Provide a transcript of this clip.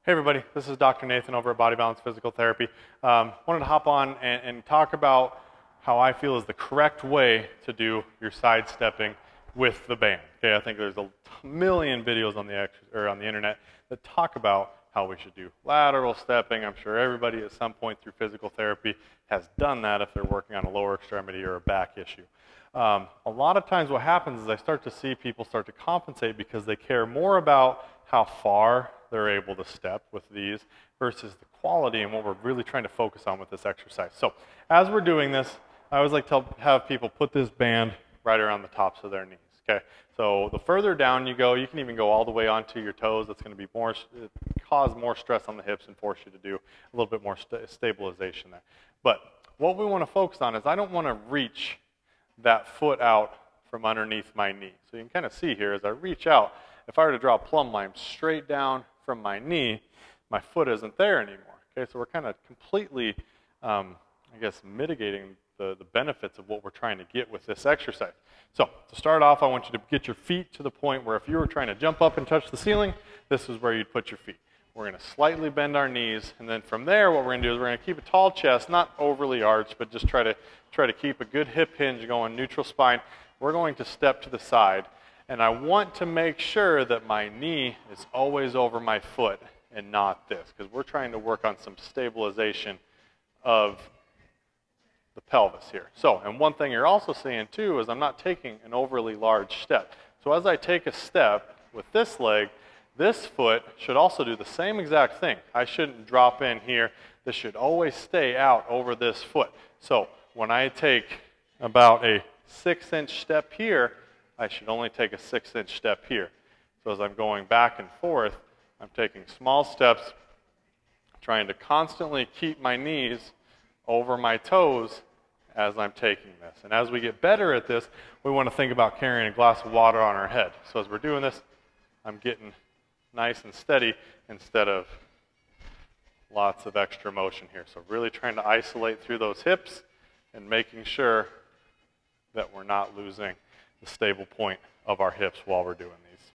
Hey everybody, this is Dr. Nathan over at Body Balance Physical Therapy. Wanted to hop on and talk about how I feel is the correct way to do your side stepping with the band. Okay, I think there's a million videos on the internet that talk about how we should do lateral stepping. I'm sure everybody at some point through physical therapy has done that if they're working on a lower extremity or a back issue. A lot of times what happens is I start to see people start to compensate because they care more about how far they're able to step with these versus the quality and what we're really trying to focus on with this exercise. So as we're doing this, I always like to have people put this band right around the tops of their knees. Okay, so the further down you go, you can even go all the way onto your toes. That's going to be cause more stress on the hips and force you to do a little bit more stabilization there. But what we want to focus on is I don't want to reach that foot out from underneath my knee. So you can kind of see here as I reach out, if I were to draw a plumb line straight down from my knee, my foot isn't there anymore. Okay, so we're kind of completely, I guess, mitigating the benefits of what we're trying to get with this exercise. So to start off, I want you to get your feet to the point where if you were trying to jump up and touch the ceiling, this is where you'd put your feet. We're going to slightly bend our knees, and then from there, what we're going to do is we're going to keep a tall chest, not overly arched, but just try to keep a good hip hinge going, neutral spine. We're going to step to the side. And I want to make sure that my knee is always over my foot and not this, because we're trying to work on some stabilization of the pelvis here. So, and one thing you're also seeing too is I'm not taking an overly large step. So as I take a step with this leg, this foot should also do the same exact thing. I shouldn't drop in here. This should always stay out over this foot. So when I take about a 6-inch step here, I should only take a 6-inch step here. So as I'm going back and forth, I'm taking small steps, trying to constantly keep my knees over my toes as I'm taking this. And as we get better at this, we want to think about carrying a glass of water on our head. So as we're doing this, I'm getting nice and steady instead of lots of extra motion here. So really trying to isolate through those hips and making sure that we're not losing the stable point of our hips while we're doing these.